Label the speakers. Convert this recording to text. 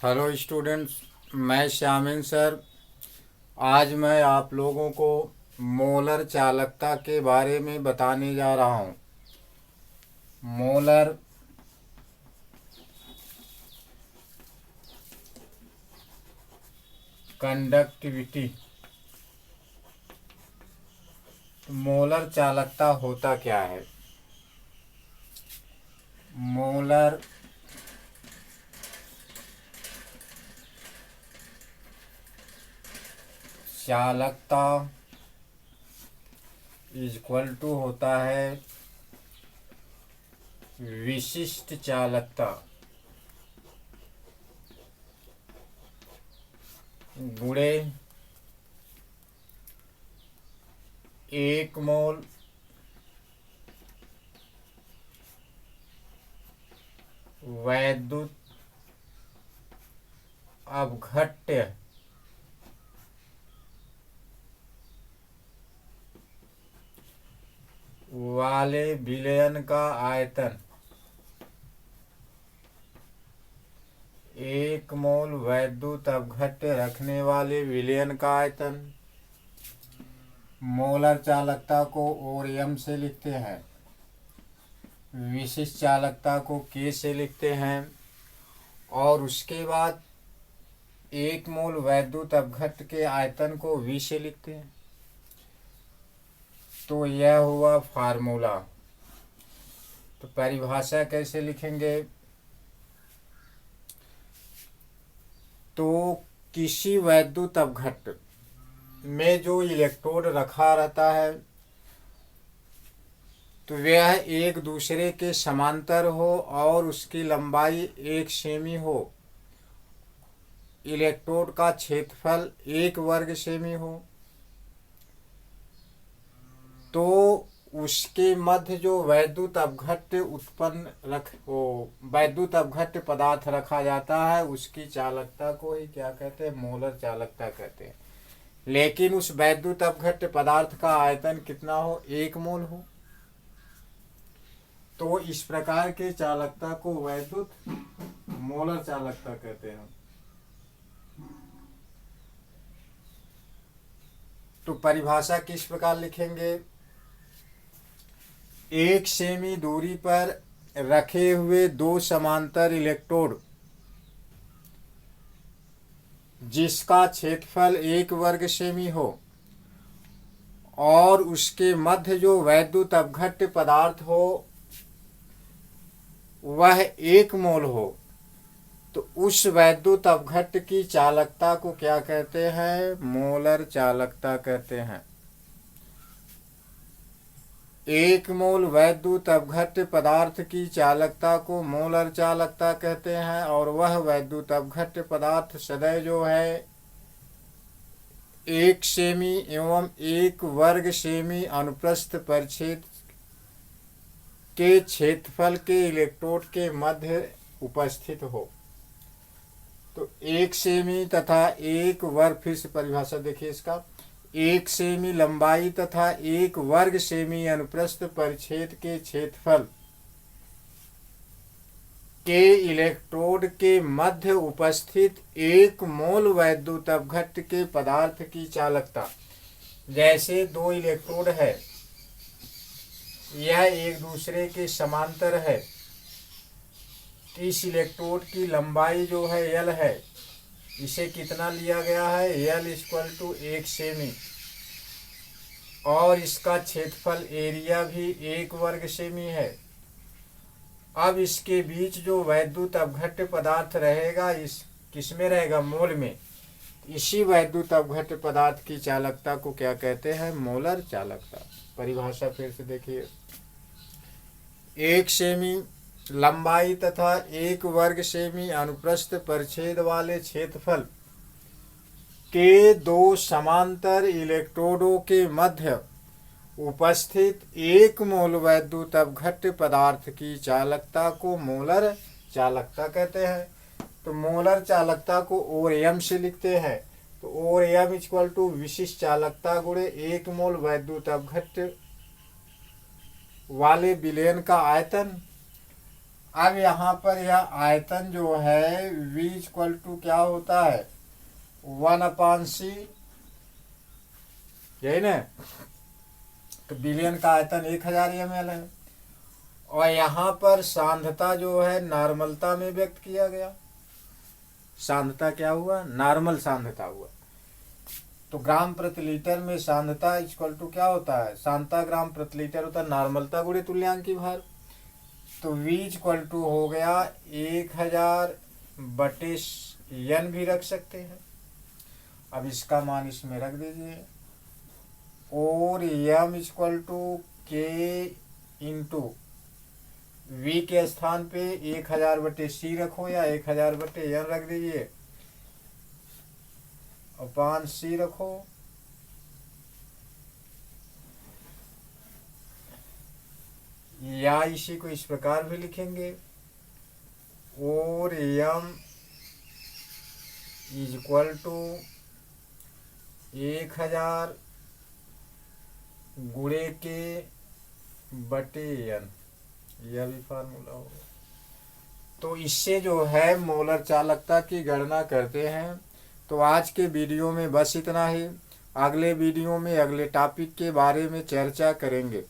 Speaker 1: Hello students, मैं श्यामिन sir. आज मैं आप लोगों को मोलर चालकता के बारे में बताने जा रहा हूँ। Molar conductivity. मोलर चालकता होता क्या है? मोलर चालकता इक्वल टू होता है विशिष्ट चालकता गुणे 1 मोल वैद्युत अपघट्य वाले विलयन का आयतन। 1 मोल वैद्युत अपघट्य रखने वाले विलयन का आयतन। मोलर चालकता को और एम से लिखते हैं, विशिष्ट चालकता को के से लिखते हैं, और उसके बाद 1 मोल वैद्युत अपघट्य के आयतन को वी से लिखते हैं। तो यह हुआ फार्मूला। तो परिभाषा कैसे लिखेंगे? तो किसी वैद्युत अपघट्य में जो इलेक्ट्रोड रखा रहता है तो वह एक दूसरे के समांतर हो और उसकी लंबाई 1 सेमी हो, इलेक्ट्रोड का क्षेत्रफल 1 वर्ग सेमी हो, तो उसके मध्य जो वैद्युत अपघट्य वैद्युत अपघट्य पदार्थ रखा जाता है उसकी चालकता को ही क्या कहते हैं? मोलर चालकता कहते हैं। लेकिन उस वैद्युत अपघट्य पदार्थ का आयतन कितना हो? 1 मोल हो। तो इस प्रकार के चालकता को वैद्युत मोलर चालकता कहते हैं। तो परिभाषा किस प्रकार लिखेंगे? 1 सेमी दूरी पर रखे हुए 2 समांतर इलेक्ट्रोड जिसका क्षेत्रफल 1 वर्ग सेमी हो और उसके मध्य जो वैद्युत अपघट्य पदार्थ हो वह 1 मोल हो, तो उस वैद्युत अपघट्य की चालकता को क्या कहते हैं? मोलर चालकता कहते हैं। 1 मोल वैद्युत अपघट्य पदार्थ की चालकता को मोलर चालकता कहते हैं, और वह वैद्युत अपघट्य पदार्थ सदैव जो है 1 सेमी एवं 1 वर्ग सेमी अनुप्रस्थ परिच्छेद के क्षेत्रफल के इलेक्ट्रोड के मध्य उपस्थित हो। तो 1 सेमी तथा 1 वर्ग, फिर से परिभाषा देखिए इसका, 1 सेमी लंबाई तथा 1 वर्ग सेमी अनुप्रस्थ परिच्छेद के क्षेत्रफल के इलेक्ट्रोड के मध्य उपस्थित 1 मोल वैद्युत अपघट्य के पदार्थ की चालकता। जैसे 2 इलेक्ट्रोड है, यह एक दूसरे के समांतर है, इस इलेक्ट्रोड की लंबाई जो है एल है, इसे कितना लिया गया है? एल इक्वल टू 1 सेमी, और इसका क्षेत्रफल एरिया भी 1 वर्ग सेमी है। अब इसके बीच जो वैद्युत अपघट्य पदार्थ रहेगा इस किसमें रहेगा? मोल में। इसी वैद्युत अपघट्य पदार्थ की चालकता को क्या कहते हैं? मोलर चालकता। परिभाषा फिर से देखिए, 1 सेमी लंबाई तथा 1 वर्ग सेमी अनुप्रस्थ परिच्छेद वाले क्षेत्रफल के 2 समांतर इलेक्ट्रोडों के मध्य उपस्थित 1 मोल वैद्युत अपघट्य पदार्थ की चालकता को मोलर चालकता कहते हैं। तो मोलर चालकता को और एम से लिखते हैं। तो और एम इक्वल टू विशिष्ट चालकता गुणे 1 मोल वैद्युत अपघट्य वाले विलयन का आयतन, अब यहाँ पर यह आयतन जो है V इक्वल टू क्या होता है 1/c, यही ना। तो बिलियन का आयतन 1000 ml है। और यहाँ पर सांद्रता जो है नॉर्मलता में व्यक्त किया गया। सांद्रता क्या हुआ, नॉर्मल सांद्रता हुआ। तो ग्राम प्रति लीटर में सांद्रता इक्वल टू क्या होता है, सांद्रता ग्राम प्रति लीटर होता है नॉर्मलता गुणे तुल्यांकी भार। तो V इक्वल टू हो गया 1000/n भी रख सकते हैं। अब इसका मान इसमें रख दीजिए। और m equal to k into V के स्थान पे 1000/c रखो या 1000/n रख दीजिए, अपान c रखो। या इसी को इस प्रकार भी लिखेंगे, और m इज इक्वल टू 1000 गुणे के बटे n, यह भी फार्मूला होगा। तो इससे जो है मोलर चालकता की गणना करते हैं। तो आज के वीडियो में बस इतना ही। अगले वीडियो में अगले टॉपिक के बारे में चर्चा करेंगे।